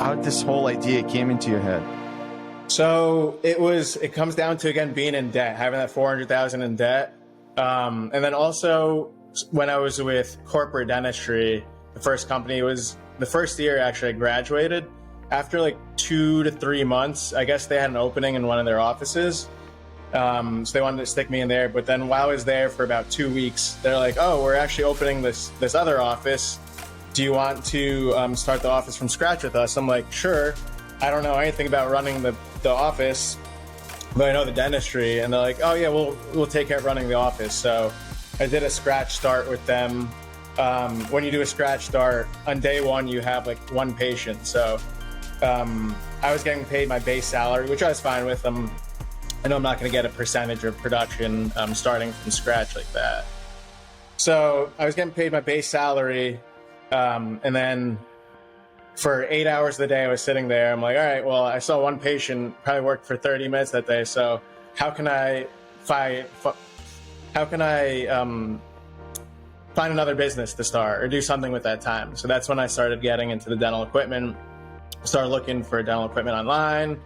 how this whole idea came into your head? So it comes down to, again, being in debt, having that 400,000 in debt. And then also when I was with corporate dentistry, the first company was the first year actually I graduated. After like 2 to 3 months, I guess they had an opening in one of their offices. So they wanted to stick me in there. But then while I was there for about 2 weeks, they're like, oh, we're actually opening this other office. Do you want to start the office from scratch with us? I'm like, sure. I don't know anything about running the office, but I know the dentistry. And they're like, oh yeah, we'll take care of running the office. So I did a scratch start with them. When you do a scratch start, on day one, you have like one patient. So I was getting paid my base salary, which I was fine with. I know I'm not going to get a percentage of production starting from scratch like that. So I was getting paid my base salary. And then for 8 hours of the day, I was sitting there. I'm like, all right, well, I saw one patient, probably worked for 30 minutes that day. So how can I find another business to start or do something with that time? So that's when I started getting into the dental equipment, started looking for dental equipment online.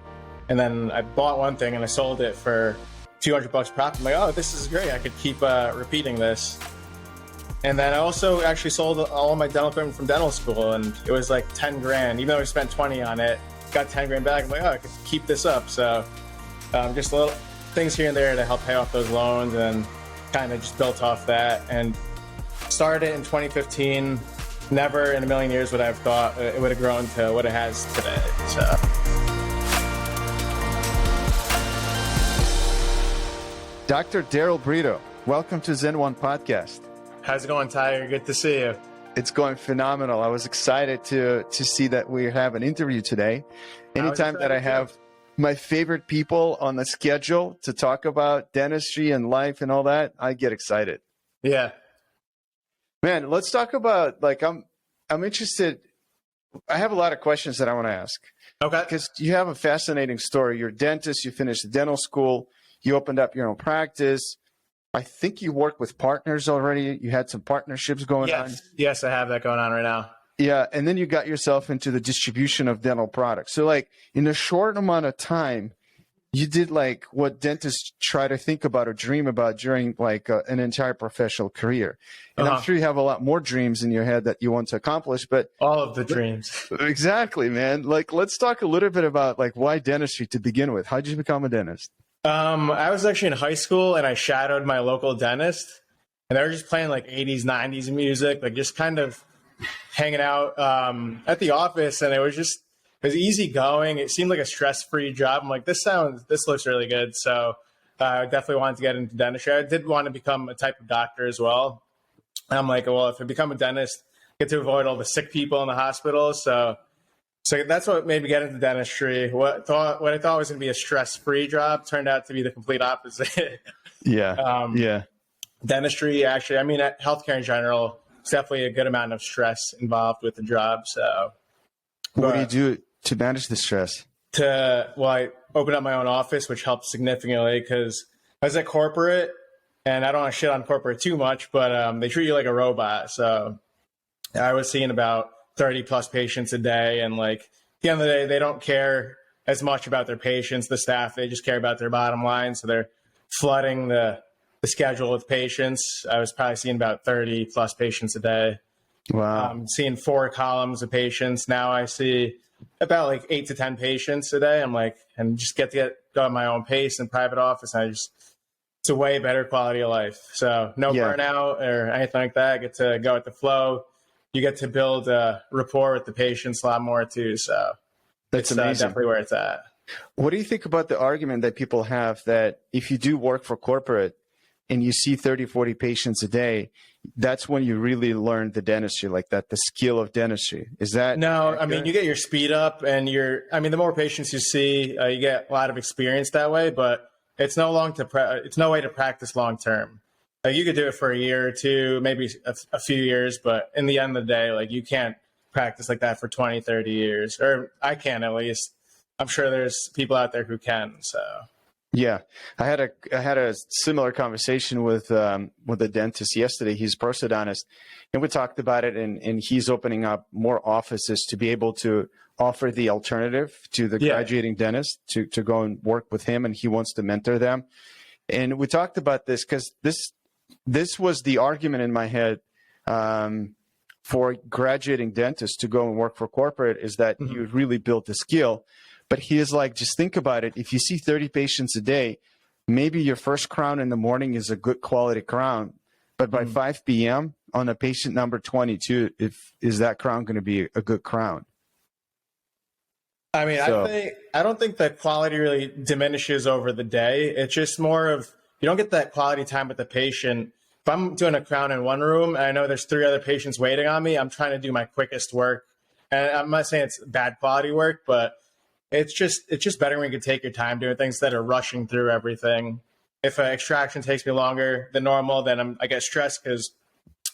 And then I bought one thing and I sold it for a few $100 profit. I'm like, oh, this is great. I could keep repeating this. And then I also actually sold all my dental equipment from dental school, and it was like 10 grand. Even though I spent 20 on it, got 10 grand back. I'm like, oh, I could keep this up. So just little things here and there to help pay off those loans, and kind of just built off that. And started in 2015. Never in a million years would I have thought it would have grown to what it has today. So. Dr. Daryl Brito, welcome to Zen One Podcast. How's it going, Tyler? Good to see you. It's going phenomenal. I was excited to see that we have an interview today. Anytime that I have my favorite people on the schedule to talk about dentistry and life and all that, I get excited. Yeah. Man, let's talk about, like, I'm interested. I have a lot of questions that I want to ask. Okay. Because you have a fascinating story. You're a dentist. You finished dental school. You opened up your own practice. I think you work with partners already. You had some partnerships going on. Yes, I have that going on right now. Yeah, and then you got yourself into the distribution of dental products. So, like, in a short amount of time, you did like what dentists try to think about or dream about during like an entire professional career. And I'm sure you have a lot more dreams in your head that you want to accomplish, but all of the dreams. Exactly, man. Like, let's talk a little bit about like why dentistry to begin with. How did you become a dentist? I was actually in high school and I shadowed my local dentist, and they were just playing like 80s, 90s music, like just kind of hanging out at the office. And it was easy going. It seemed like a stress-free job. I'm like, this looks really good. So I definitely wanted to get into dentistry. I did want to become a type of doctor as well. And I'm like, well, if I become a dentist, I get to avoid all the sick people in the hospital. So that's what made me get into dentistry. What I thought was going to be a stress-free job turned out to be the complete opposite. Yeah. Dentistry, actually, I mean, healthcare in general, it's definitely a good amount of stress involved with the job. So, what do you do to manage the stress? I opened up my own office, which helped significantly because I was at corporate, and I don't want to shit on corporate too much, but they treat you like a robot. So I was seeing about 30 plus patients a day. And like at the end of the day, they don't care as much about their patients, the staff, they just care about their bottom line. So they're flooding the schedule with patients. I was probably seeing about 30 plus patients a day. Wow. Seeing 4 columns of patients. Now I see about like 8 to 10 patients a day. I'm like, and just get to go at my own pace in private office. And it's a way better quality of life. So no burnout or anything like that. I get to go with the flow. You get to build a rapport with the patients a lot more too. So that's amazing. Definitely where it's at. What do you think about the argument that people have that if you do work for corporate and you see 30, 40 patients a day, that's when you really learn the dentistry, like that, the skill of dentistry? Is that? No, accurate? I mean, you get your speed up and the more patients you see, you get a lot of experience that way, but it's no way to practice long-term. Like you could do it for a year or two, maybe a few years, but in the end of the day, like you can't practice like that for 20, 30 years, or I can at least. I'm sure there's people out there who can. So Yeah, I had a similar conversation with a dentist yesterday. He's a prosthodontist, and we talked about it. And he's opening up more offices to be able to offer the alternative to the graduating dentist to go and work with him, and he wants to mentor them. And we talked about this because this was the argument in my head for graduating dentists to go and work for corporate, is that you really build the skill. But he is like, just think about it. If you see 30 patients a day, maybe your first crown in the morning is a good quality crown. But by 5 p.m. on a patient number 22, is that crown going to be a good crown? I mean, I don't think that quality really diminishes over the day. It's just more of, you don't get that quality time with the patient. If I'm doing a crown in one room and I know there's 3 other patients waiting on me, I'm trying to do my quickest work. And I'm not saying it's bad quality work, but it's just better when you can take your time doing things that are rushing through everything. If an extraction takes me longer than normal, then I get stressed because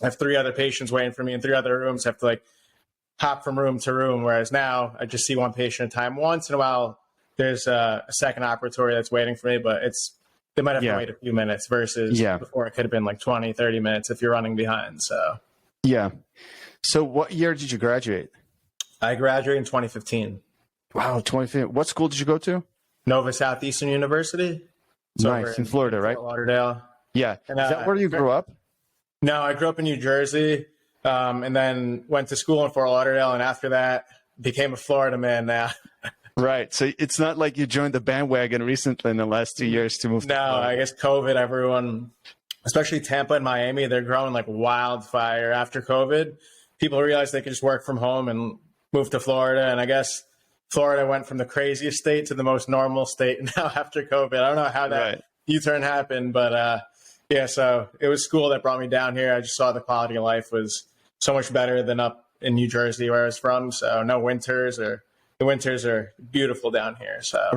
I have 3 other patients waiting for me in 3 other rooms. I have to like hop from room to room. Whereas now I just see one patient at a time. Once in a while, there's a second operatory that's waiting for me, but they might have to wait a few minutes versus before it could have been like 20, 30 minutes if you're running behind. So what year did you graduate? I graduated in 2015. Wow, 2015. What school did you go to? Nova Southeastern University. Nice, in Florida, right? Fort Lauderdale. Yeah. Is that where you grew up? No, I grew up in New Jersey, and then went to school in Fort Lauderdale, and after that, became a Florida man now. Right. So it's not like you joined the bandwagon recently in the last 2 years to move to Florida. I guess COVID, everyone, especially Tampa and Miami, they're growing like wildfire after COVID. People realized they could just work from home and move to Florida, and I guess Florida went from the craziest state to the most normal state now after COVID. I don't know how that U-turn happened, but so it was school that brought me down here. I just saw the quality of life was so much better than up in New Jersey where I was from. So no winters, or the winters are beautiful down here. So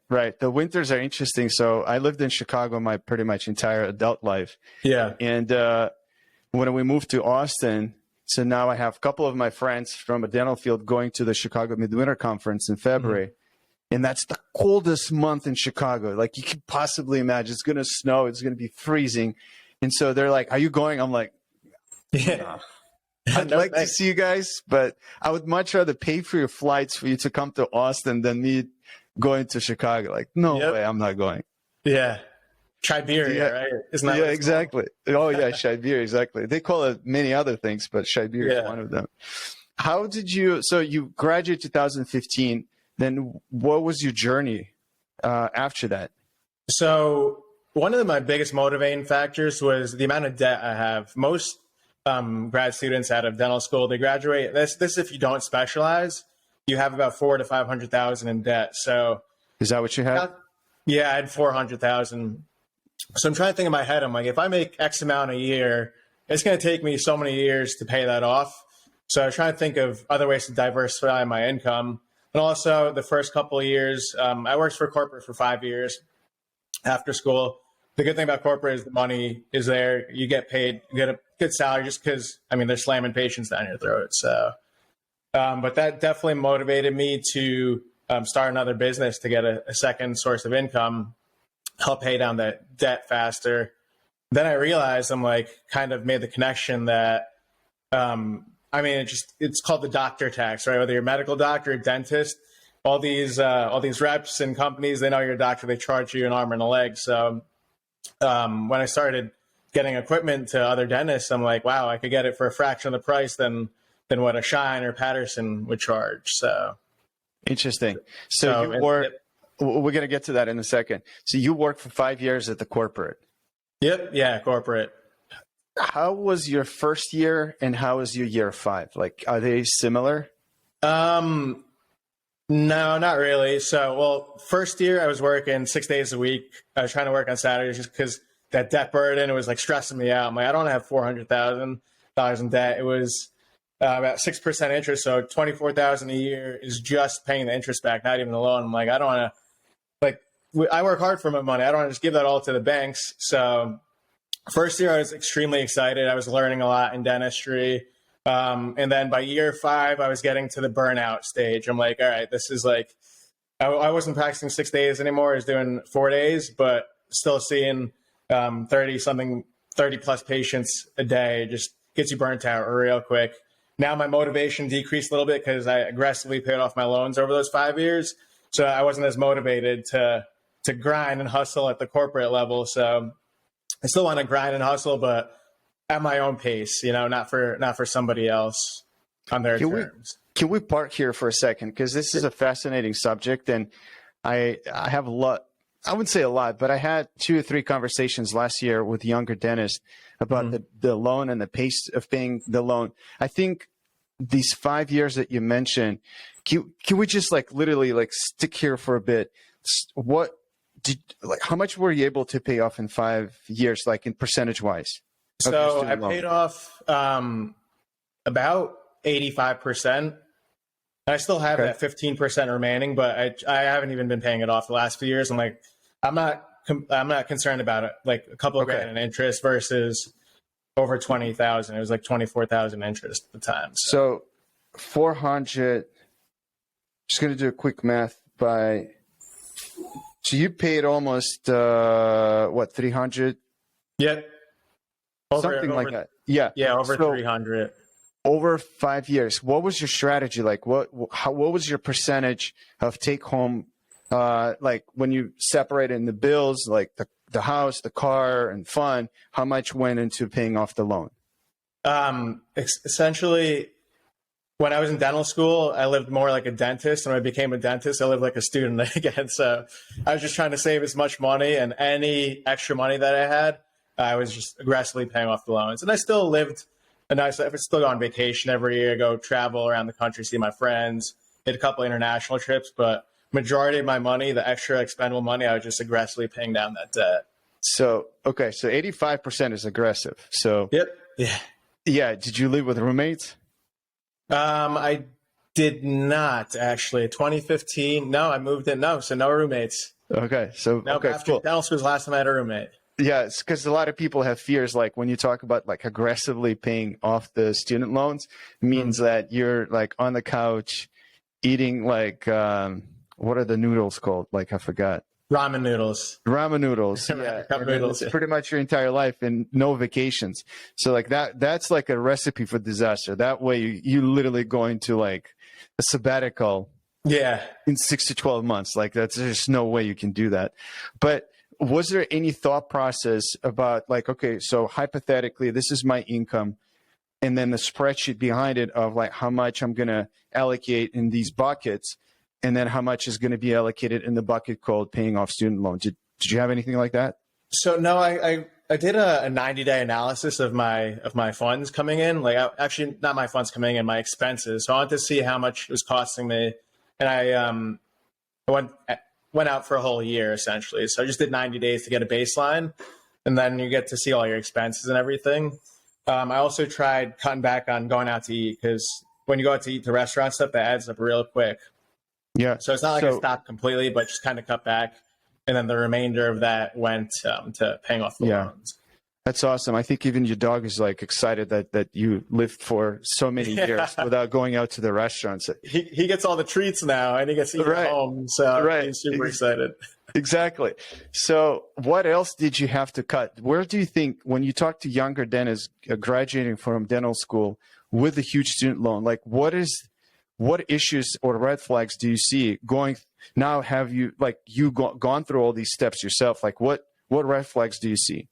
Right. The winters are interesting. So I lived in Chicago my pretty much entire adult life. Yeah. And when we moved to Austin, so now I have a couple of my friends from a dental field going to the Chicago Midwinter Conference in February. And that's the coldest month in Chicago. Like you could possibly imagine. It's going to snow. It's going to be freezing. And so they're like, are you going? I'm like, nah. I'd like to see you guys, but I would much rather pay for your flights for you to come to Austin than me going to Chicago. Like, no way, I'm not going. Yeah. Siberia, right? Isn't that exactly. Oh, yeah, Siberia, exactly. They call it many other things, but Siberia is one of them. How did so you graduated 2015, then what was your journey after that? So one of my biggest motivating factors was the amount of debt I have. Most grad students out of dental school, they graduate. This if you don't specialize, you have about $400,000 to $500,000 in debt. So is that what you had? Yeah, I had $400,000. So I'm trying to think in my head. I'm like, if I make X amount a year, it's going to take me so many years to pay that off. So I was trying to think of other ways to diversify my income. And also the first couple of years, I worked for corporate for 5 years after school. The good thing about corporate is the money is there. You get paid, you get a good salary just because, they're slamming patients down your throat. So, but that definitely motivated me to start another business to get a second source of income, help pay down that debt faster. Then I realized kind of made the connection that, it's called the doctor tax, right? Whether you're a medical doctor, a dentist, all these reps and companies, they know you're a doctor, they charge you an arm and a leg. So when I started getting equipment to other dentists, I'm like, wow, I could get it for a fraction of the price than what a Shine or Patterson would charge. So interesting. So we're going to get to that in a second. So you worked for 5 years at the corporate. Yep. Yeah. Corporate. How was your first year and how was your year 5? Like, are they similar? No, not really. So, first year I was working 6 days a week. I was trying to work on Saturdays just because that debt burden, it was like stressing me out. I'm like, I don't have $400,000 in debt. It was about 6% interest. So $24,000 a year is just paying the interest back, not even the loan. I'm like, I don't want to, I work hard for my money. I don't want to just give that all to the banks. So first year I was extremely excited. I was learning a lot in dentistry. And then by year 5, I was getting to the burnout stage. I'm like, all right, this is I wasn't practicing 6 days anymore. I was doing 4 days, but still seeing 30 plus patients a day just gets you burnt out real quick. Now my motivation decreased a little bit because I aggressively paid off my loans over those 5 years. So I wasn't as motivated to grind and hustle at the corporate level. So I still want to grind and hustle, but at my own pace, not for somebody else on their terms. Can we park here for a second? Because this is a fascinating subject, and I have a lot. I wouldn't say a lot, but I had 2 or 3 conversations last year with younger dentists about the loan and the pace of paying the loan. I think these 5 years that you mentioned, can we just literally stick here for a bit? How much were you able to pay off in 5 years, in percentage wise? So I paid off about 85%. I still have that 15% remaining, but I haven't even been paying it off the last few years. I'm not concerned about it. A couple of grand in interest versus over 20,000. It was 24,000 interest at the time. So 400. Just going to do a quick math so you paid almost 300? Yep. Something like that. Yeah. Yeah, over 300. Over 5 years, what was your strategy like? What was your percentage of take home, when you separated in the bills, the house, the car, and fun? How much went into paying off the loan? Essentially, when I was in dental school, I lived more like a dentist, and when I became a dentist, I lived like a student again. So I was just trying to save as much money, and any extra money that I had, I was just aggressively paying off the loans. And I still lived a nice life. I still go on vacation every year, go travel around the country, see my friends, did a couple international trips, but majority of my money, the extra expendable money, I was just aggressively paying down that debt. So 85% is aggressive. So yep. Yeah. Did you live with roommates? I did not actually. 2015. No, I moved in. No, so no roommates. Okay. So after cool. dental school was the last time I had a roommate. Yeah, it's because a lot of people have fears, when you talk about aggressively paying off the student loans, it means that you're on the couch eating what are the noodles called? I forgot. Ramen noodles. Ramen noodles. Yeah. Cup noodles. It's pretty much your entire life and no vacations. So that's a recipe for disaster. That way you literally go into a sabbatical. Yeah. In 6 to 12 months. There's just no way you can do that. But was there any thought process about so hypothetically, this is my income, and then the spreadsheet behind it of how much I'm going to allocate in these buckets, and then how much is going to be allocated in the bucket called paying off student loans? Did you have anything like that? So no, I did a 90-day analysis of my funds coming in. Actually, not my funds coming in, my expenses. So I wanted to see how much it was costing me, and I went out for a whole year essentially. So I just did 90 days to get a baseline, and then you get to see all your expenses and everything. I also tried cutting back on going out to eat, because when you go out to eat to restaurant stuff, that adds up real quick. Yeah. So it's not I stopped completely, but just kind of cut back. And then the remainder of that went to paying off the loans. That's awesome. I think even your dog is excited that you lived for so many years without going out to the restaurants. He gets all the treats now, and he gets to eat at home. So he's super excited. Exactly. So what else did you have to cut? Where do you think, when you talk to younger dentists graduating from dental school with a huge student loan, what issues or red flags do you see going now? Have you gone through all these steps yourself? What red flags do you see?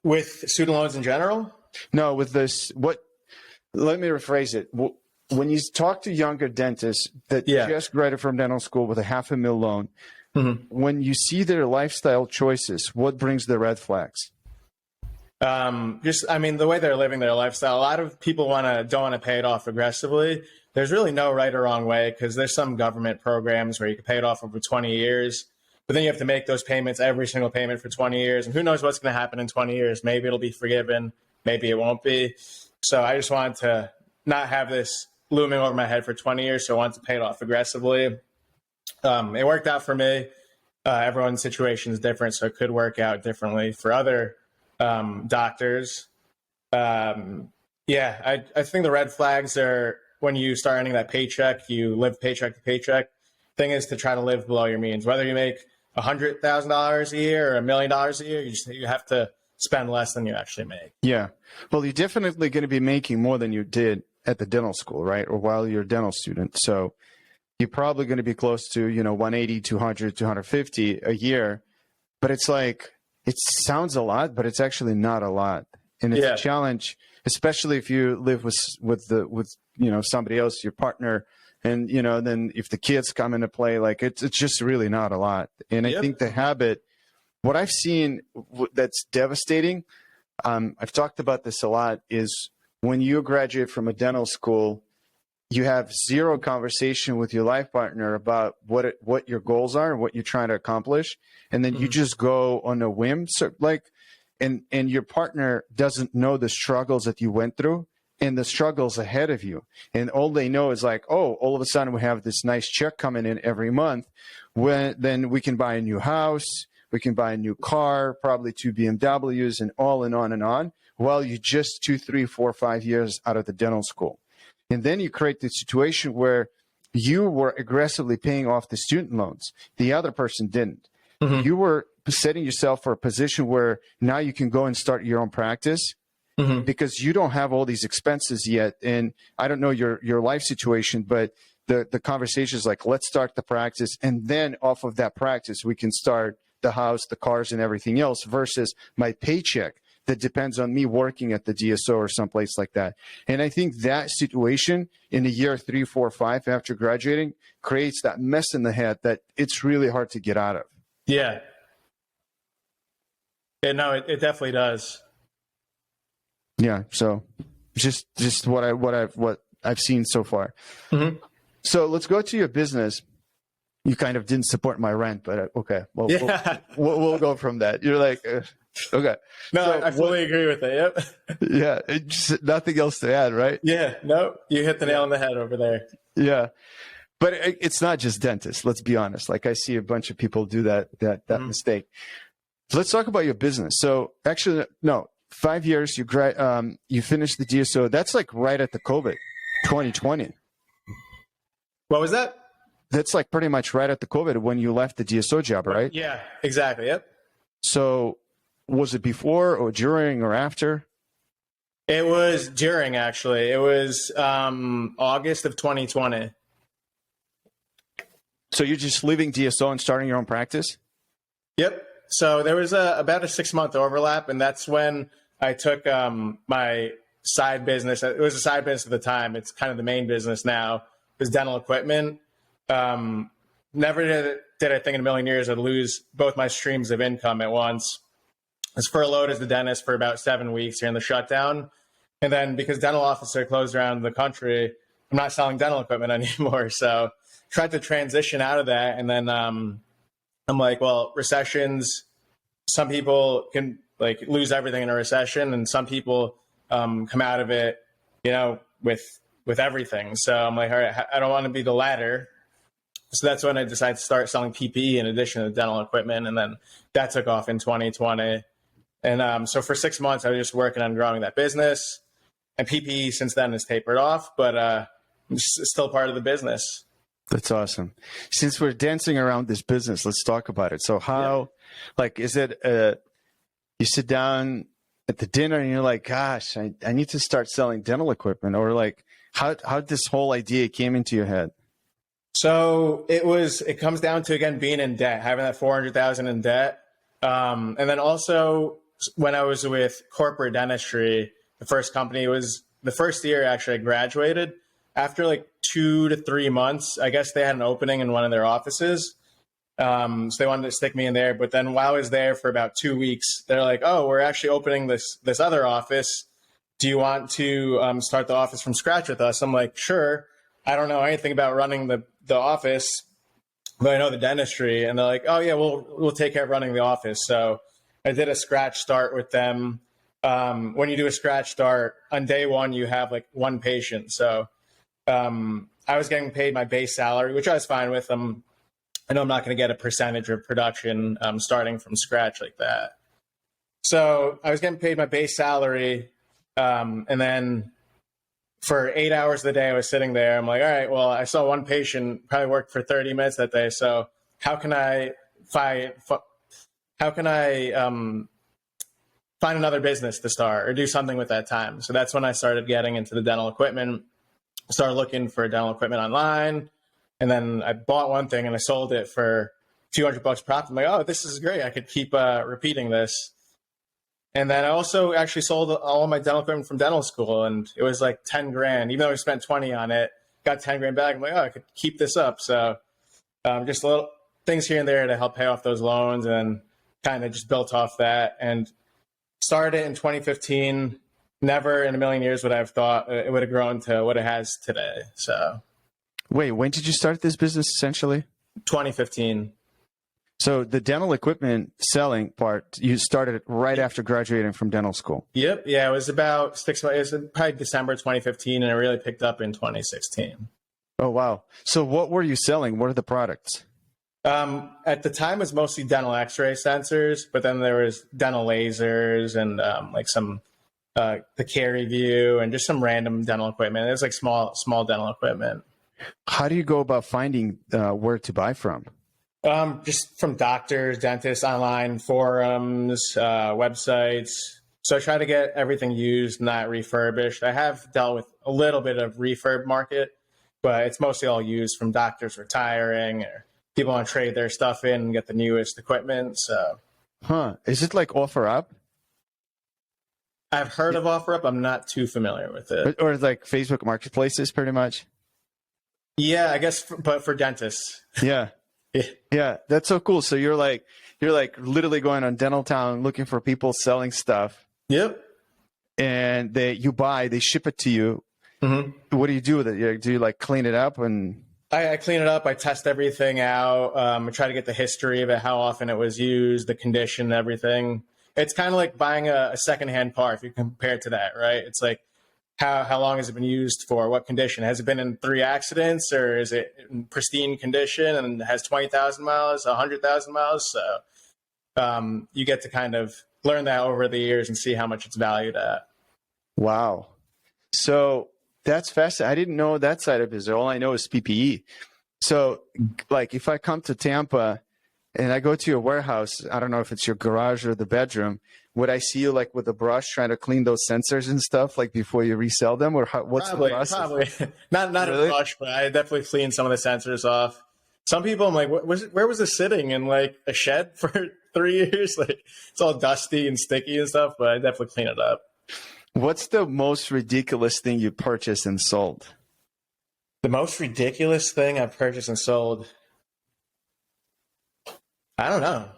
With student loans in general? No, with this, let me rephrase it. When you talk to younger dentists that just graduated from dental school with a $500,000 loan, when you see their lifestyle choices, what brings the red flags? The way they're living their lifestyle. A lot of people don't want to pay it off aggressively. There's really no right or wrong way, because there's some government programs where you can pay it off over 20 years. But then you have to make those payments, every single payment for 20 years. And who knows what's going to happen in 20 years. Maybe it'll be forgiven. Maybe it won't be. So I just wanted to not have this looming over my head for 20 years. So I wanted to pay it off aggressively. It worked out for me. Everyone's situation is different, so it could work out differently for other doctors. I think the red flags are when you start earning that paycheck, you live paycheck to paycheck. Thing is to try to live below your means. Whether you make $100,000 a year or $1 million a year, you have to spend less than you actually make. Yeah. Well, you're definitely going to be making more than you did at the dental school, right? Or while you're a dental student. So you're probably going to be close to, 180, 200, 250 a year. But it's like, it sounds a lot, but it's actually not a lot. And it's a challenge, especially if you live with somebody else, your partner. And, then if the kids come into play, like it's just really not a lot. And I think the habit, what I've seen that's devastating, I've talked about this a lot, is when you graduate from a dental school, you have zero conversation with your life partner about what your goals are and what you're trying to accomplish. And then you just go on a whim. So and your partner doesn't know the struggles that you went through and the struggles ahead of you. And all they know is like, oh, all of a sudden we have this nice check coming in every month. Then we can buy a new house. We can buy a new car, probably 2 BMWs, and on and on, while you're just 2, 3, 4, 5 years out of the dental school. And then you create the situation where you were aggressively paying off the student loans. The other person didn't. You were setting yourself for a position where now you can go and start your own practice because you don't have all these expenses yet. And I don't know your life situation, but the conversation is like, let's start the practice. And then off of that practice, we can start the house, the cars, and everything else, versus my paycheck that depends on me working at the DSO or someplace like that. And I think that situation in the year 3, 4, 5 after graduating creates that mess in the head that it's really hard to get out of. Yeah. No, it definitely does. Yeah. So just what I've seen so far. So let's go to your business. You kind of didn't support my rant, but okay. Well, we'll go from that. You're like, okay. No, so I fully agree with it. Yep. Yeah. Just nothing else to add, right? Yeah. No, you hit the nail on the head over there. Yeah. But it's not just dentists. Let's be honest. Like I see a bunch of people do that mistake. So let's talk about your business. So actually, no, 5 years, you finished the DSO. That's like right at the COVID, 2020. What was that? That's like pretty much right at the COVID when you left the DSO job, right? Yeah, exactly. Yep. So was it before or during or after? It was during, actually. It was August of 2020. So you're just leaving DSO and starting your own practice? Yep. So there was about a 6-month overlap, and that's when I took my side business. It was a side business at the time. It's kind of the main business now. It was dental equipment. Never did I think in a million years I'd lose both my streams of income at once. I was furloughed as the dentist for about 7 weeks during the shutdown. And then because dental offices are closed around the country, I'm not selling dental equipment anymore. So tried to transition out of that. And then I'm like, well, recessions, some people can like lose everything in a recession, and some people come out of it, with everything. So I'm like, all right, I don't want to be the latter. So that's when I decided to start selling PPE in addition to dental equipment. And then that took off in 2020. And so for 6 months, I was just working on growing that business. And PPE since then has tapered off, but it's still part of the business. That's awesome. Since we're dancing around this business, let's talk about it. So how, is it, you sit down at the dinner and you're like, gosh, I need to start selling dental equipment, or like how this whole idea came into your head? So it comes down to, again, being in debt, having that 400,000 in debt. And then also when I was with corporate dentistry, the first company was the first year actually I graduated. After like 2 to 3 months, I guess they had an opening in one of their offices. So they wanted to stick me in there. But then while I was there for about 2 weeks, they're like, oh, we're actually opening this other office. Do you want to start the office from scratch with us? I'm like, sure. I don't know anything about running the office, but I know the dentistry. And they're like, oh yeah, we'll take care of running the office. So I did a scratch start with them. When you do a scratch start, on day one, you have like one patient. So I was getting paid my base salary, which I was fine with. I know I'm not going to get a percentage of production starting from scratch like that. So I was getting paid my base salary. And then for 8 hours of the day, I was sitting there. I'm like, all right, well, I saw one patient, probably worked for 30 minutes that day. So how can I find, find another business to start or do something with that time? So that's when I started getting into the dental equipment, started looking for dental equipment online. And then I bought one thing and I sold it for a few $100 profit. I'm like, oh, this is great. I could keep repeating this. And then I also actually sold all of my dental equipment from dental school, and it was like 10 grand. Even though I spent 20 on it, got 10 grand back. I'm like, oh, I could keep this up. So just little things here and there to help pay off those loans, and kind of just built off that. And started in 2015. Never in a million years would I have thought it would have grown to what it has today. So, Wait, when did you start this business essentially? 2015. So the dental equipment selling part, you started right after graduating from dental school. Yep. Yeah, it was about 6 months. It was probably December 2015, and it really picked up in 2016. Oh, wow. So what were you selling? What are the products? At the time, it was mostly dental X-ray sensors, but then there was dental lasers and like some the Carry View and just some random dental equipment. It was like small dental equipment. How do you go about finding where to buy from? Just from doctors, dentists, online forums, websites. So I try to get everything used, not refurbished. I have dealt with a little bit of refurb market, but it's mostly all used from doctors retiring or people want to trade their stuff in and get the newest equipment. So, Is it like OfferUp? I've heard of OfferUp. I'm not too familiar with it. Or like Facebook Marketplaces, pretty much? Yeah, I guess, but for dentists. Yeah. Yeah, that's so cool. So you're like literally going on Dental Town looking for people selling stuff. Yep. And they ship it to you. Mm-hmm. What do you do with it? Do you like clean it up? And I clean it up. I test everything out. I try to get the history of it, how often it was used, the condition, everything. It's kind of like buying a secondhand car if you compare it to that, right? It's like, how long has it been used for? What condition? Has it been in 3 accidents, or is it in pristine condition and has 20,000 miles, 100,000 miles? So you get to kind of learn that over the years and see how much it's valued at. Wow. So that's fascinating. I didn't know that side of it. All I know is PPE. So like if I come to Tampa and I go to your warehouse, I don't know if it's your garage or the bedroom, would I see you like with a brush trying to clean those sensors and stuff like before you resell them, or what's the process? Probably not Really? a brush, but I definitely clean some of the sensors off. Some people, I'm like, where was this sitting in like a shed for 3 years? Like it's all dusty and sticky and stuff, but I definitely clean it up. What's the most ridiculous thing you purchased and sold? The most ridiculous thing I've purchased and sold, I don't know.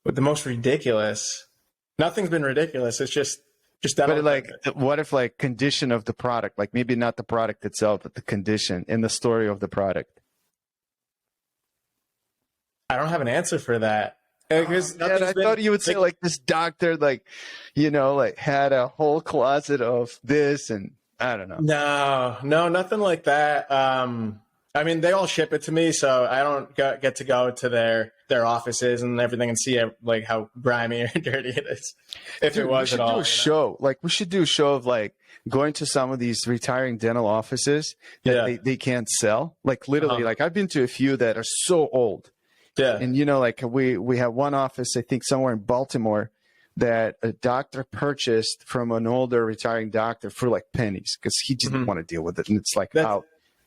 But the most ridiculous, nothing's been ridiculous. It's just But like, what if like condition of the product, like maybe not the product itself, but the condition and the story of the product? I don't have an answer for that. I thought you would say like this doctor, like, like had a whole closet of this, and I don't know. No, nothing like that. I mean, they all ship it to me, so I don't get to go to their offices and everything and see like how grimy or dirty it is. If it was at all, we should do a show of like going to some of these retiring dental offices that they can't sell. Like literally, like I've been to a few that are so old. Yeah. And like we have one office, I think somewhere in Baltimore, that a doctor purchased from an older retiring doctor for like pennies because he just didn't want to deal with it. And it's like,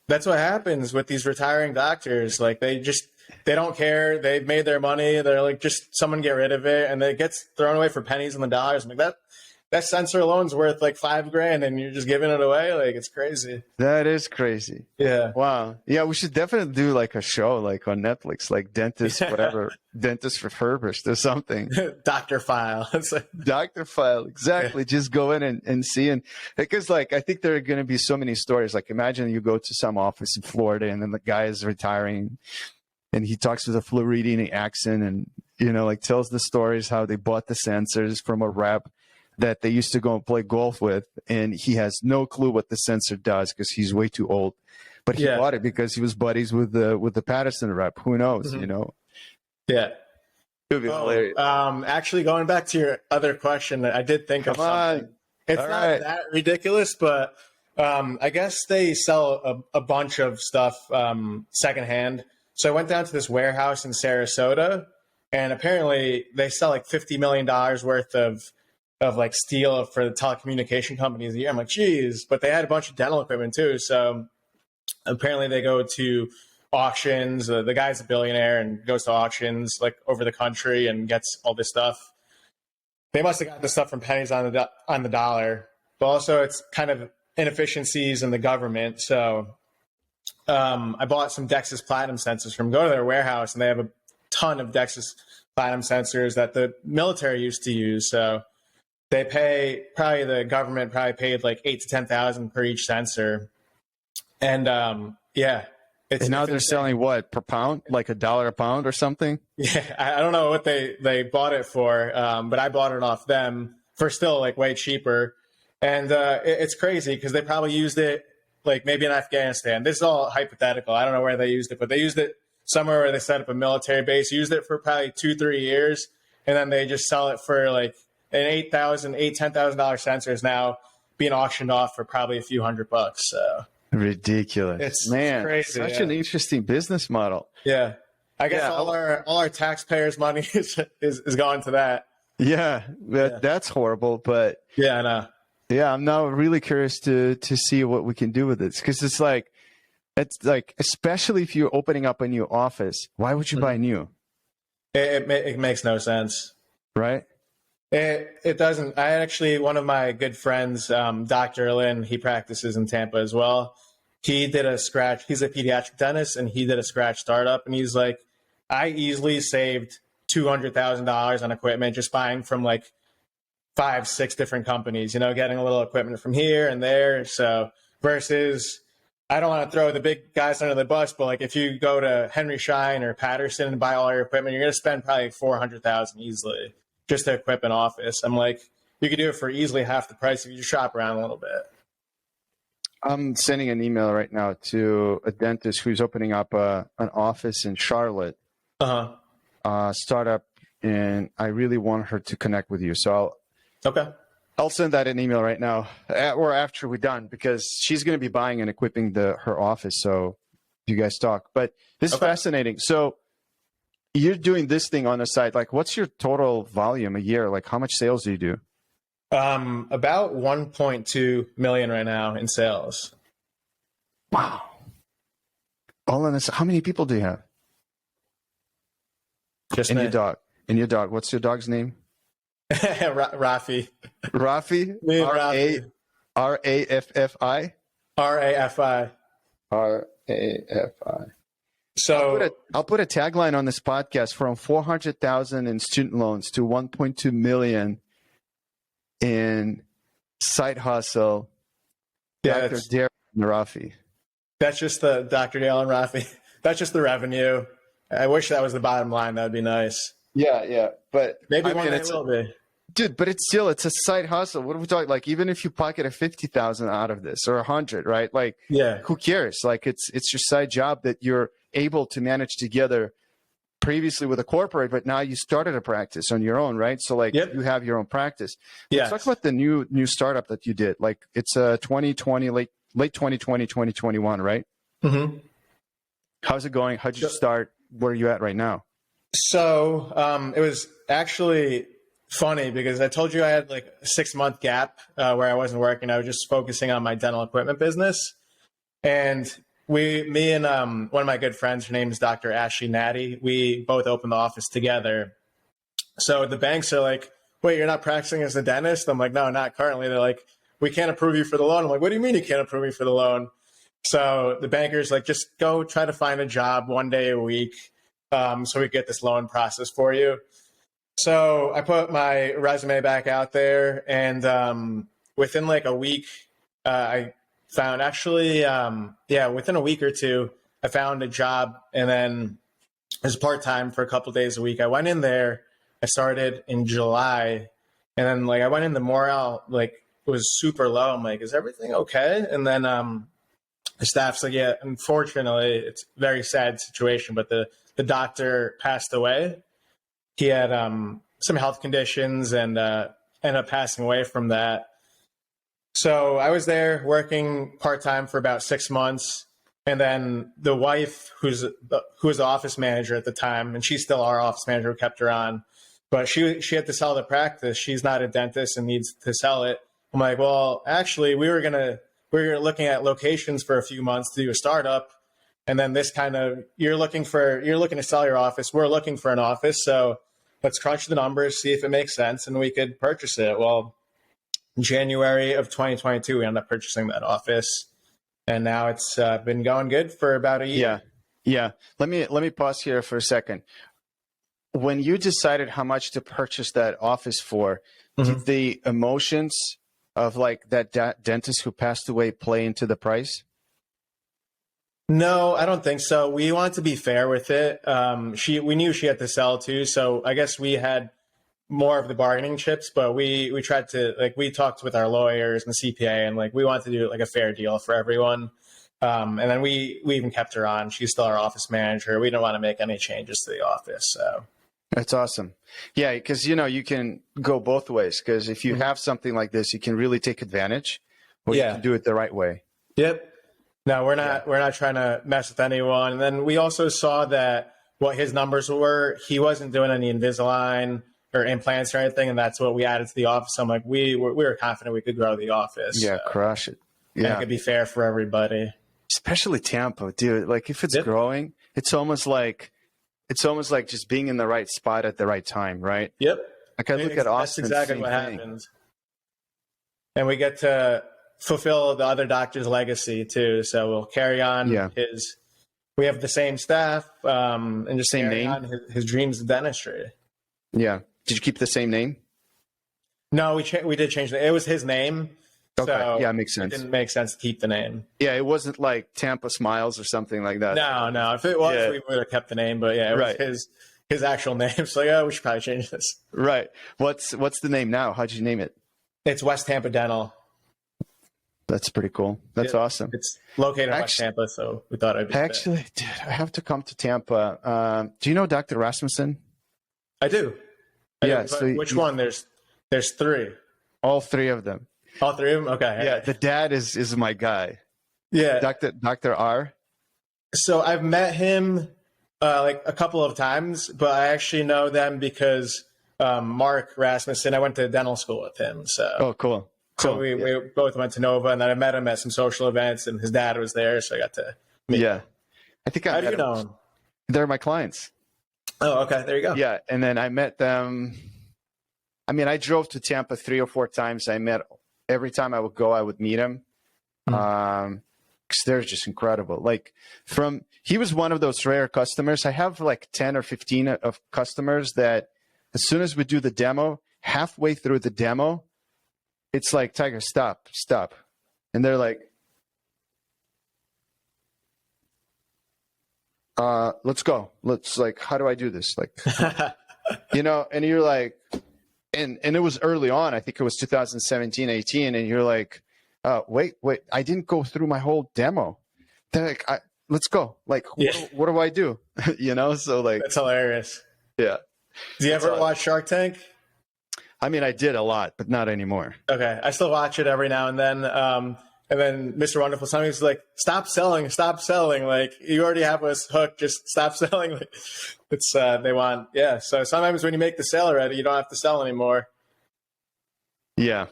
that's what happens with these retiring doctors. Like they don't care. They've made their money. They're like, just someone get rid of it. And it gets thrown away for pennies on the dollars. I'm like, that sensor alone's worth like $5,000 and you're just giving it away. Like it's crazy. That is crazy. Yeah. Wow. Yeah. We should definitely do like a show like on Netflix, like dentist, whatever, dentist refurbished or something. Doctor File. Dr. File. Exactly. Yeah. Just go in and see. And because like, I think there are going to be so many stories. Like imagine you go to some office in Florida and then the guy is retiring and he talks with a Floridian accent and, like tells the stories how they bought the sensors from a rep that they used to go and play golf with, and he has no clue what the sensor does because he's way too old. But he bought it because he was buddies with the Patterson rep. Who knows, Yeah. It would be hilarious. Actually, going back to your other question, I did think of something. It's All not right. that ridiculous, but I guess they sell a bunch of stuff secondhand. So I went down to this warehouse in Sarasota, and apparently they sell like $50 million worth of like steel for the telecommunication companies a year. I'm like, geez, but they had a bunch of dental equipment too. So apparently they go to auctions. The guy's a billionaire and goes to auctions like over the country and gets all this stuff. They must have got this stuff from pennies on the dollar, but also it's kind of inefficiencies in the government. So I bought some Dexus Platinum sensors from go to their warehouse, and they have a ton of Dexus Platinum sensors that the military used to use. So they pay probably the government probably paid like 8 to 10,000 per each sensor, and yeah, And now they're selling what per pound, like $1 a pound or something. Yeah, I don't know what they bought it for, but I bought it off them for still like way cheaper, and it's crazy because they probably used it like maybe in Afghanistan. This is all hypothetical. I don't know where they used it, but they used it somewhere where they set up a military base. Used it for probably 2-3 years, and then they just sell it for like an $10,000 sensor is now being auctioned off for probably a few $100. So ridiculous. It's crazy. Such an interesting business model. Yeah. I guess all our taxpayers' money is going to that. Yeah, that's horrible. But yeah, I know. Yeah, I'm now really curious to see what we can do with this, because it's like, especially if you're opening up a new office, why would you buy new? It makes no sense, right? It doesn't. I actually, one of my good friends, Dr. Lynn, he practices in Tampa as well. He did a scratch. He's a pediatric dentist, and he did a scratch startup. And he's like, I easily saved $200,000 on equipment just buying from like 5-6 different companies, getting a little equipment from here and there. So versus, I don't want to throw the big guys under the bus, but like if you go to Henry Schein or Patterson and buy all your equipment, you're going to spend probably $400,000 easily just to equip an office. I'm like, you could do it for easily half the price if you just shop around a little bit. I'm sending an email right now to a dentist who's opening up an office in Charlotte, startup, and I really want her to connect with you. So I'll send that an email right now, or after we're done, because she's going to be buying and equipping her office. So you guys talk. But this is fascinating. So you're doing this thing on the side. Like, what's your total volume a year? Like, how much sales do you do? About 1.2 million right now in sales. Wow. All in this. How many people do you have? Just your dog. And your dog. What's your dog's name? Rafi. Rafi? R-A-F-F-I? R-A-F-I. R-A-F-I. So I'll put a tagline on this podcast: from 400,000 in student loans to 1.2 million in side hustle. Yeah, Dr. Daryl and Rafi. That's just the Dr. Daryl and Rafi. That's just the revenue. I wish that was the bottom line. That would be nice. Yeah. But maybe one day it will be. Dude, but it's a side hustle. What are we talking? Like, even if you pocket a 50,000 out of this or 100, right? Like, who cares? Like, it's your side job that you're able to manage together previously with a corporate, but now you started a practice on your own, right? So like you have your own practice. Let's talk about the new startup that you did. Like, it's 2020, late 2020, 2021, right? Mm-hmm. How's it going? How'd you start? Where are you at right now? So it was actually funny because I told you I had like a 6-month gap where I wasn't working. I was just focusing on my dental equipment business. And me and one of my good friends, her name is Dr. Ashley Natty, we both opened the office together. So the banks are like, wait, you're not practicing as a dentist? I'm like, no, not currently. They're like, we can't approve you for the loan. I'm like, what do you mean you can't approve me for the loan? So the banker's like, just go try to find a job 1 day a week so we get this loan process for you. So I put my resume back out there, and within like a week, I found within a week or two, I found a job, and then it was part-time for a couple days a week. I went in there, I started in July, and then like I went in, the morale like was super low. I'm like, is everything okay? And then the staff's like, yeah, unfortunately, it's a very sad situation, but the doctor passed away. He had some health conditions and ended up passing away from that. So I was there working part-time for about 6 months. And then the wife, who was the office manager at the time, and she's still our office manager, who kept her on, but she had to sell the practice. She's not a dentist and needs to sell it. I'm like, well, actually, we were looking at locations for a few months to do a startup, and then this kind of you're looking to sell your office. We're looking for an office, so let's crunch the numbers, see if it makes sense, and we could purchase it. Well, in January of 2022, we ended up purchasing that office, and now it's been going good for about a year. Yeah. Let me pause here for a second. When you decided how much to purchase that office for, did the emotions of like that dentist who passed away play into the price? No, I don't think so. We wanted to be fair with it. We knew she had to sell too, so I guess we had more of the bargaining chips, but we tried to, we talked with our lawyers and the CPA, and we wanted to do a fair deal for everyone. And then we even kept her on. She's still our office manager. We didn't want to make any changes to the office. So that's awesome. Yeah, because you can go both ways. Because if you have something like this, you can really take advantage, or you can do it the right way. Yep. No, we're not trying to mess with anyone. And then we also saw that what his numbers were, he wasn't doing any Invisalign or implants or anything, and that's what we added to the office. I'm like, we were confident we could grow the office. Yeah, crush it. Yeah, and it could be fair for everybody. Especially Tampa, dude. If it's growing, it's almost like just being in the right spot at the right time, right? Yep. I look at Austin. That's exactly what happens. And we get to fulfill the other doctor's legacy too. So we'll carry on we have the same staff, and just same carry name on his dreams of dentistry. Yeah. Did you keep the same name? No, we did change it. It was his name. Okay. So yeah, it makes sense. It didn't make sense to keep the name. Yeah, it wasn't like Tampa Smiles or something like that. No. If it was, we would have kept the name. But yeah, it was his actual name. So we should probably change this. Right. What's the name now? How'd you name it? It's West Tampa Dental. That's pretty cool. That's awesome. It's located in West Tampa, so we thought I'd be Actually, dude, I have to come to Tampa. Do you know Dr. Rasmussen? I do. So which one? There's three. All three of them. All three of them? Okay. Yeah, the dad is my guy. Yeah. Dr. R. So I've met him a couple of times, but I actually know them because Mark Rasmussen, I went to dental school with him. So oh, cool. So we both went to Nova, and then I met him at some social events, and his dad was there, so I got to meet him. I think How do you know him? They're my clients. Oh, okay. There you go. Yeah, and then I met them. I mean, I drove to Tampa 3 or 4 times. Every time I would go, I would meet him. Because they're just incredible. He was one of those rare customers. I have 10 or 15 of customers that as soon as we do the demo, halfway through the demo, it's like, Tiger, stop. And they're like, let's go. How do I do this? And you're like, and it was early on. I think it was 2017, 18. And you're like, wait, I didn't go through my whole demo. They're like, let's go. What do I do? So that's hilarious. Yeah. Do you ever watch Shark Tank? I mean, I did a lot, but not anymore. Okay. I still watch it every now and then. And then Mr. Wonderful sometimes he's like, stop selling. You already have us hooked. Just stop selling. They want, So sometimes when you make the sale already, you don't have to sell anymore. Yeah.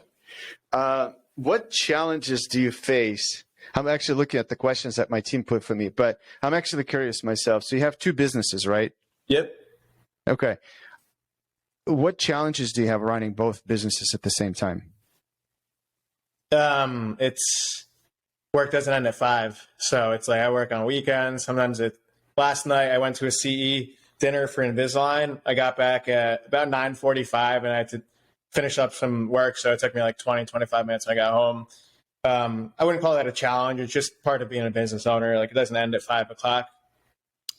What challenges do you face? I'm actually looking at the questions that my team put for me, but I'm actually curious myself. So you have 2 businesses, right? Yep. Okay. What challenges do you have running both businesses at the same time? It's work doesn't end at 5. So it's I work on weekends. Sometimes last night I went to a CE dinner for Invisalign. I got back at about 9:45 and I had to finish up some work. So it took me 20, 25 minutes when I got home. I wouldn't call that a challenge. It's just part of being a business owner. It doesn't end at 5 o'clock,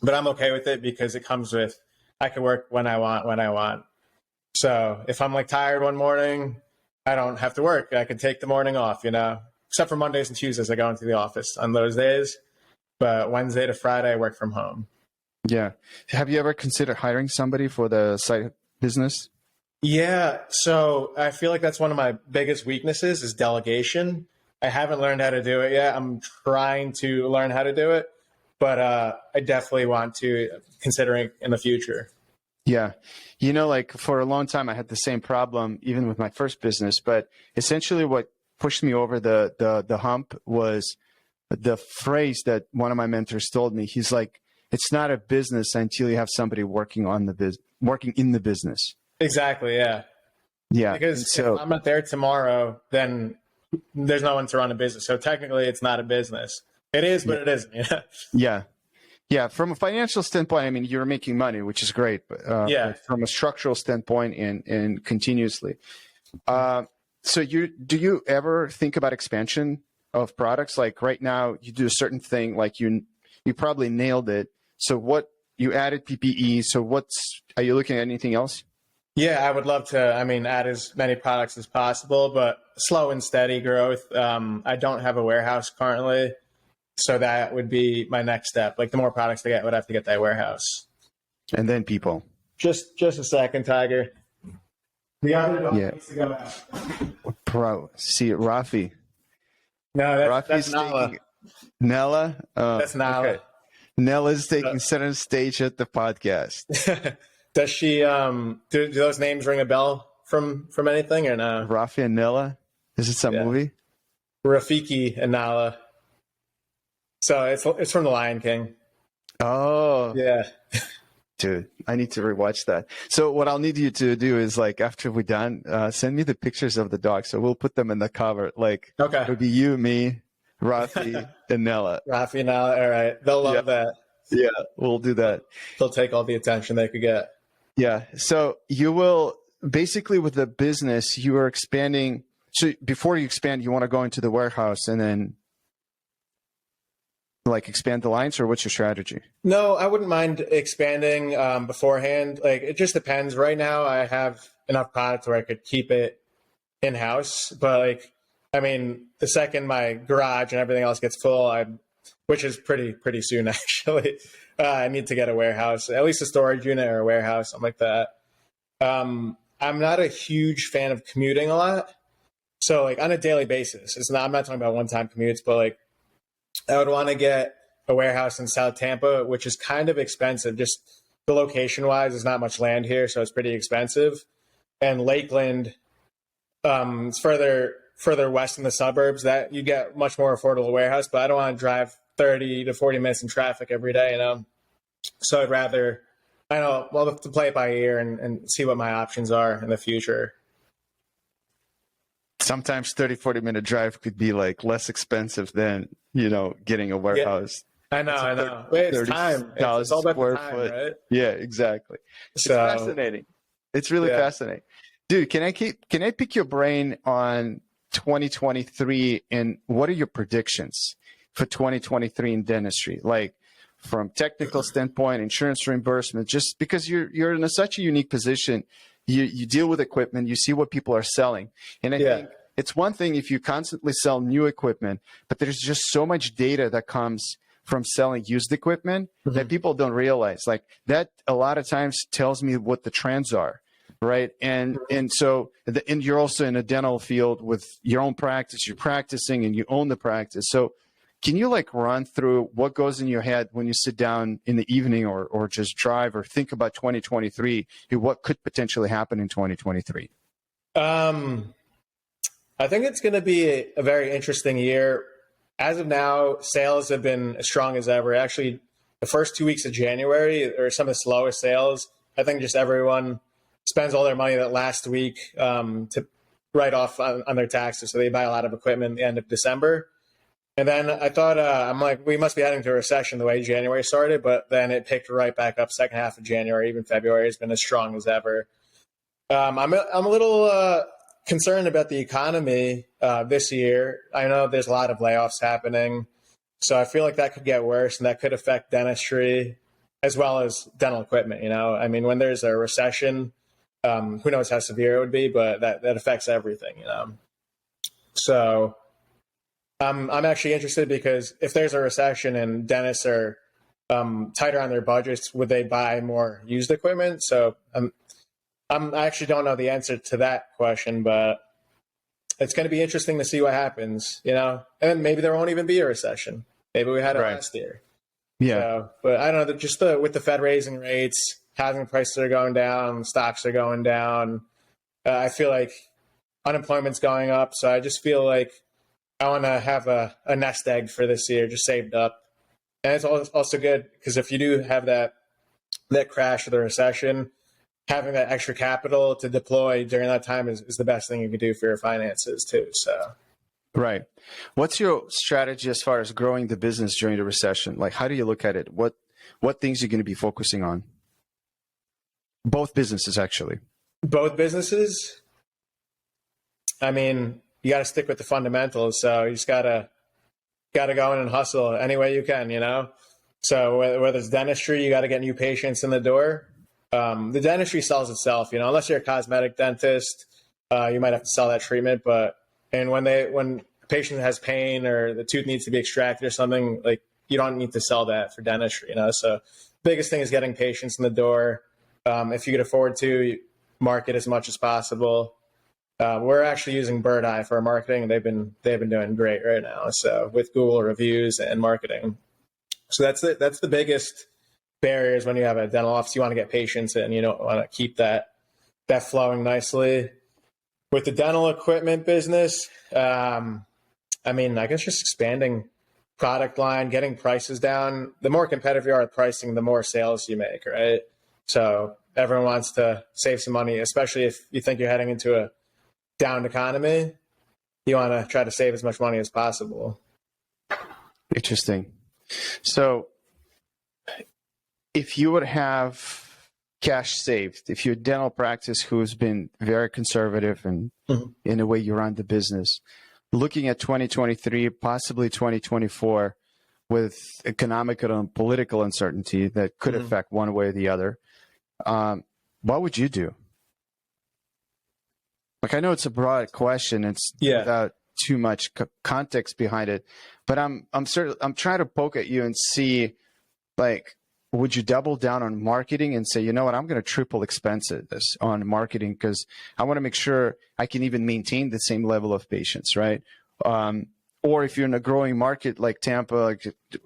but I'm okay with it because it comes with, I can work when I want. So if I'm tired one morning, I don't have to work. I can take the morning off, except for Mondays and Tuesdays. I go into the office on those days, but Wednesday to Friday, I work from home. Yeah. Have you ever considered hiring somebody for the side business? Yeah, so I feel like that's one of my biggest weaknesses is delegation. I haven't learned how to do it yet. I'm trying to learn how to do it, but I definitely want to, considering in the future. Yeah. Like for a long time, I had the same problem, even with my first business. But essentially, what pushed me over the hump was the phrase that one of my mentors told me. He's like, "It's not a business until you have somebody working in the business." Exactly, yeah. Yeah. Because And so, if I'm not there tomorrow, then there's no one to run a business. So technically, it's not a business. It is, but it isn't. Yeah. yeah. Yeah, from a financial standpoint, I mean, you're making money, which is great, Yeah. but from a structural standpoint and continuously. So do you ever think about expansion of products? Like right now, you do a certain thing, like you probably nailed it. So what you added PPE. So are you looking at anything else? Yeah, I would love to, add as many products as possible, but slow and steady growth. I don't have a warehouse currently, so that would be my next step. Like the more products I get, I would have to get that warehouse. And then people. Just a second, Tiger. The other dog needs to go out. See it, Rafi. No, that's Rafi's Nala. taking Nella. That's Nala. Okay. Nella's taking center stage at the podcast. Does she? Do those names ring a bell from anything or no? Rafi and Nella. Is it some movie? Rafiki and Nala. So it's from The Lion King. Oh, Yeah. dude, I need to rewatch that. So what I'll need you to do is like after we're done, send me the pictures of the dogs. So we'll put them in the cover. Like Okay. it'll be you, me, Rafi, and Nella. Rafi and Nala. All right. They'll love that. Yeah, we'll do that. They'll take all the attention they could get. Yeah. So you will basically with the business, you are expanding. So before you expand, you want to go into the warehouse and then like expand the lines, or what's your strategy? No, I wouldn't mind expanding beforehand. Like it just depends. Right now, I have enough product where I could keep it in house. But like, the second my garage and everything else gets full, which is pretty soon actually. I need to get a warehouse, at least a storage unit or a warehouse, something like that. I'm not a huge fan of commuting a lot. So like on a daily basis, I'm not talking about one-time commutes, but like I would want to get a warehouse in South Tampa, which is kind of expensive. Just the location-wise, there's not much land here, so it's pretty expensive. And Lakeland, it's further west in the suburbs that you get much more affordable warehouse. But I don't want to drive 30 to 40 minutes in traffic every day, So I'd rather, to play it by ear and see what my options are in the future. Sometimes 40-minute drive could be like less expensive than, getting a warehouse. Yeah, I know. It's time. It's all about the time, right? Yeah, exactly. So, it's fascinating. It's really fascinating. Dude, can I pick your brain on 2023 and what are your predictions for 2023 in dentistry? Like from technical standpoint, insurance reimbursement, just because you're in such a unique position. You deal with equipment, you see what people are selling. And I think it's one thing if you constantly sell new equipment, but there's just so much data that comes from selling used equipment that people don't realize. Like that a lot of times tells me what the trends are, right? And so you're also in a dental field with your own practice, you're practicing and you own the practice. So can you like run through what goes in your head when you sit down in the evening or just drive or think about 2023, what could potentially happen in 2023? I think it's going to be a very interesting year. As of now, sales have been as strong as ever. Actually, the first 2 weeks of January are some of the slowest sales. I think just everyone spends all their money that last week to write off on their taxes. So they buy a lot of equipment at the end of December. And then I thought, I'm like, we must be heading to a recession the way January started, but then it picked right back up second half of January. Even February has been as strong as ever. I'm a little concerned about the economy this year. I know there's a lot of layoffs happening, so I feel like that could get worse, and that could affect dentistry as well as dental equipment. When there's a recession, who knows how severe it would be, but that affects everything. So I'm actually interested because if there's a recession and dentists are tighter on their budgets, would they buy more used equipment? So I actually don't know the answer to that question, but it's going to be interesting to see what happens, and maybe there won't even be a recession. Maybe we had it last year. Yeah. So, but I don't know, with the Fed raising rates, housing prices are going down, stocks are going down. I feel like unemployment's going up. So I just feel like I want to have a nest egg for this year, just saved up. And it's also good because if you do have that crash or the recession, having that extra capital to deploy during that time is the best thing you can do for your finances too. So, right. What's your strategy as far as growing the business during the recession? Like, how do you look at it? What things are you going to be focusing on? Both businesses, actually. Both businesses. I mean, you got to stick with the fundamentals. So you just gotta go in and hustle any way you can, So whether it's dentistry, you got to get new patients in the door. The dentistry sells itself, unless you're a cosmetic dentist, you might have to sell that treatment. And when a patient has pain or the tooth needs to be extracted or something, like you don't need to sell that for dentistry, So biggest thing is getting patients in the door. If you could afford to market as much as possible. We're actually using Bird Eye for our marketing, and they've been doing great right now. So with Google reviews and marketing, so that's the biggest barriers when you have a dental office. You want to get patients in, you don't want to keep that flowing nicely. With the dental equipment business, I guess just expanding product line, getting prices down. The more competitive you are with pricing, the more sales you make, right? So everyone wants to save some money, especially if you think you're heading into a down economy. You want to try to save as much money as possible. Interesting. So if you would have cash saved, if you're a dental practice who's been very conservative and in the way you run the business, looking at 2023, possibly 2024, with economic and political uncertainty that could affect one way or the other, what would you do? Like, I know it's a broad question. It's without too much context behind it, but I'm trying to poke at you and see, like, would you double down on marketing and say, you know what, I'm going to triple expenses on marketing because I want to make sure I can even maintain the same level of patients, right? Or if you're in a growing market like Tampa,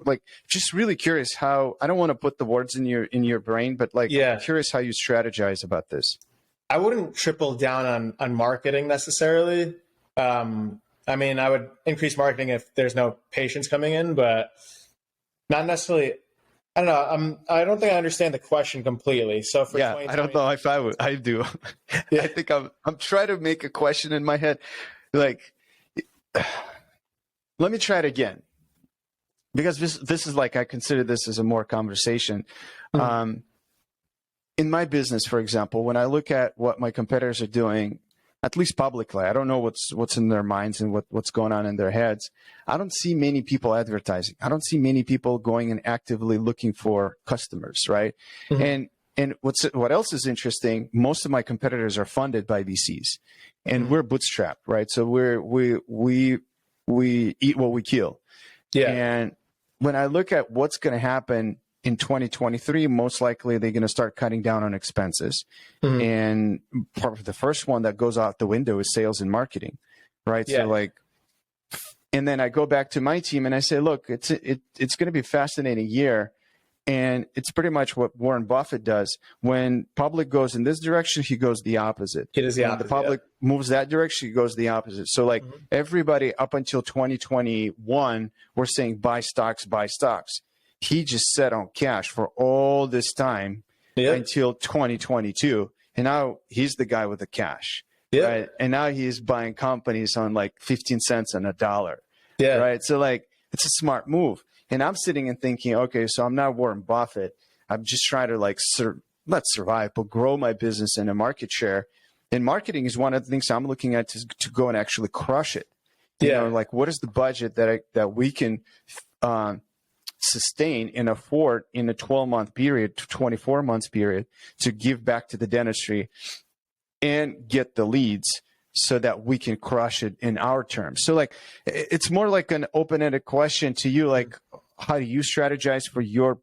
like just really curious how, I don't want to put the words in your brain, but curious how you strategize about this. I wouldn't triple down on marketing necessarily. I would increase marketing if there's no patients coming in, but not necessarily. I don't know. I don't think I understand the question completely. So for I don't know if I would. I do. I think I'm trying to make a question in my head. Like, let me try it again, because this is like, I consider this as a more conversation. In my business, for example, when I look at what my competitors are doing, at least publicly, I don't know what's in their minds and what's going on in their heads. I don't see many people advertising. I don't see many people going and actively looking for customers, right? And what else is interesting? Most of my competitors are funded by VCs, and we're bootstrapped, right? So we eat what we kill. Yeah. And when I look at what's going to happen in 2023, most likely they're going to start cutting down on expenses. And part of the first one that goes out the window is sales and marketing, right? Yeah. So and then I go back to my team and I say, look, it's going to be a fascinating year. And it's pretty much what Warren Buffett does. When public goes in this direction, he goes the opposite. It is the opposite. When the public moves that direction, he goes the opposite. So everybody up until 2021, we're saying buy stocks, buy stocks. He just sat on cash for all this time until 2022. And now he's the guy with the cash. Yeah. Right. And now he's buying companies on like 15 cents on a dollar. Yeah. Right. So it's a smart move. And I'm sitting and thinking, okay, so I'm not Warren Buffett. I'm just trying to not survive, but grow my business in a market share. And marketing is one of the things I'm looking at to go and actually crush it. You know, like, what is the budget that we can sustain and afford in a 12-month period to 24-month period to give back to the dentistry and get the leads so that we can crush it in our terms. So it's more like an open-ended question to you, like, how do you strategize for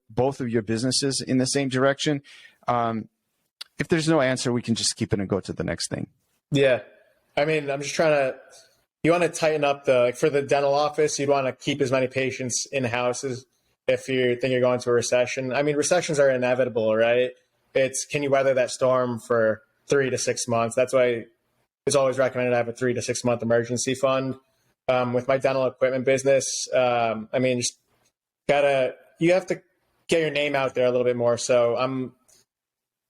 both of your businesses in the same direction? if there's no answer, we can just keep it and go to the next thing. Yeah. I mean, I'm just you want to tighten up for the dental office, you'd want to keep as many patients in-house as if you think you're going to a recession. I mean, recessions are inevitable, right? Can you weather that storm for 3 to 6 months? That's why it's always recommended to have a 3 to 6 month emergency fund. With my dental equipment business, I mean, you have to get your name out there a little bit more. So I'm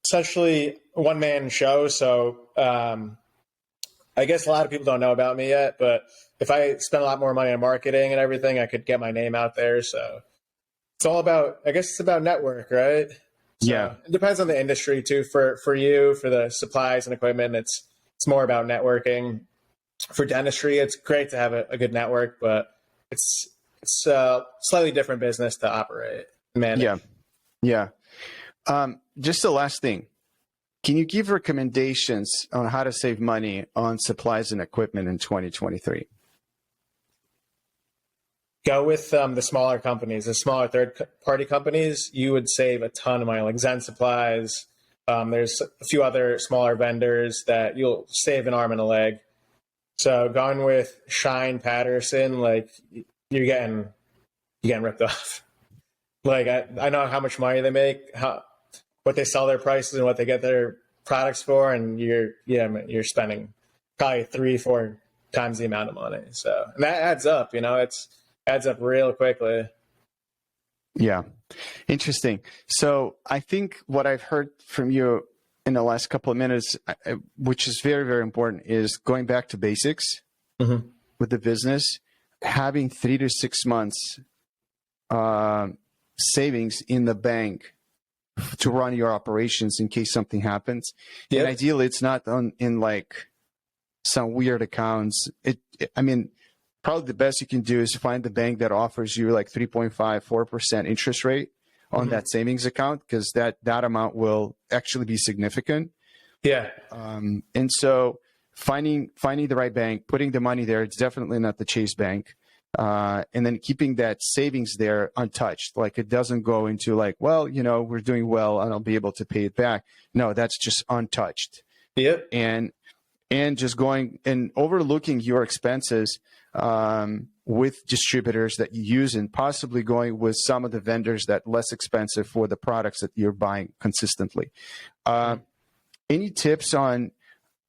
essentially a one-man show. So I guess a lot of people don't know about me yet, but if I spend a lot more money on marketing and everything, I could get my name out there. So it's all about, I guess it's about network, right? So Yeah. It depends on the industry too. For you, for the supplies and equipment, it's more about networking. For dentistry, it's great to have a good network, but it's a slightly different business to operate and manage. Yeah. Just the last thing. Can you give recommendations on how to save money on supplies and equipment in 2023? Go with the smaller companies, the smaller third-party companies. You would save a ton of money, like Zen Supplies. There's a few other smaller vendors that you'll save an arm and a leg. So going with Shine Patterson, like you're getting ripped off. Like I know how much money they make, what they sell their prices and what they get their products for, and you're spending probably 3-4 times the amount of money. So and that adds up, adds up real quickly. Yeah. Interesting. So I think what I've heard from you in the last couple of minutes, which is very, very important, is going back to basics with the business, having 3 to 6 months savings in the bank to run your operations in case something happens. Yep. And ideally, it's not in like some weird accounts. I mean, probably the best you can do is find the bank that offers you like 3.5-4% interest rate on that savings account, because that amount will actually be significant. Yeah. And so finding the right bank, putting the money there, it's definitely not the Chase Bank. And then keeping that savings there untouched. Like it doesn't go into like, well, we're doing well and I'll be able to pay it back. No, that's just untouched. Yep. And just going and overlooking your expenses with distributors that you use, and possibly going with some of the vendors that less expensive for the products that you're buying consistently. Any tips on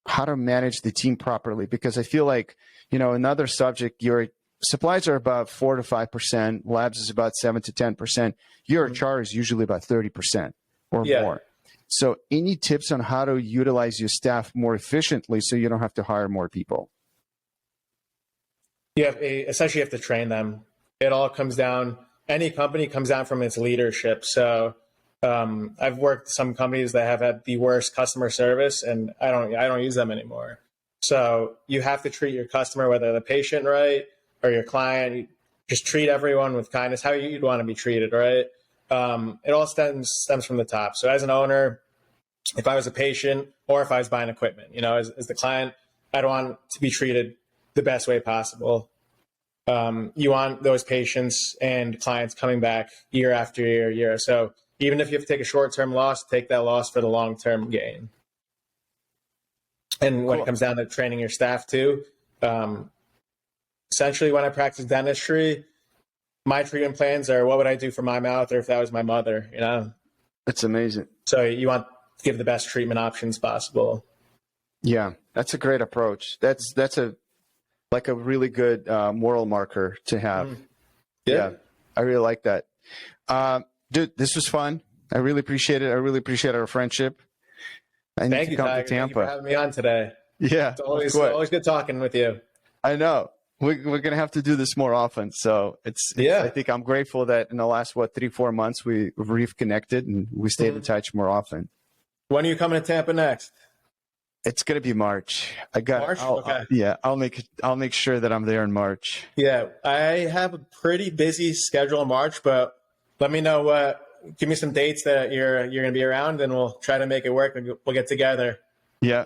how to manage the team properly? Because I feel like, another subject, your supplies are about 4 to 5%, labs is about 7 to 10%. Your HR is usually about 30% or more. So any tips on how to utilize your staff more efficiently so you don't have to hire more people? Essentially you have to train them. It all comes down, any company comes down from its leadership. So I've worked with some companies that have had the worst customer service, and I don't use them anymore. So you have to treat your customer, whether the patient right or your client, you just treat everyone with kindness, how you'd want to be treated, right? It all stems from the top. So as an owner, if I was a patient or if I was buying equipment, as the client, I'd want to be treated the best way possible. You want those patients and clients coming back year after year. So even if you have to take a short-term loss, take that loss for the long-term gain. And when it comes down to training your staff too, essentially when I practice dentistry, my treatment plans are what would I do for my mouth, or if that was my mother, That's amazing. So you want to give the best treatment options possible. Yeah. That's a great approach. That's a really good moral marker to have. Yeah. I really like that. Dude, this was fun. I really appreciate it. I really appreciate our friendship. Thank you, Tiger. Thank you for having me on today. Yeah. It's always good talking with you. I know. We're going to have to do this more often. So I think I'm grateful that in the last, 3-4 months, we've reconnected and we stayed in touch more often. When are you coming to Tampa next? It's going to be March. March? Okay. I'll make sure that I'm there in March. Yeah. I have a pretty busy schedule in March, but let me know give me some dates that you're going to be around, and we'll try to make it work, and we'll get together. Yeah.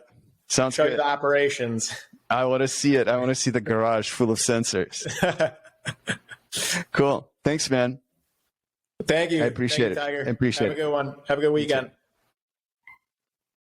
Sounds good. Show you the operations. I want to see it. I want to see the garage full of sensors. Cool. Thanks, man. Thank you. I appreciate it. Tiger. I appreciate it. Have a good one. Have a good weekend.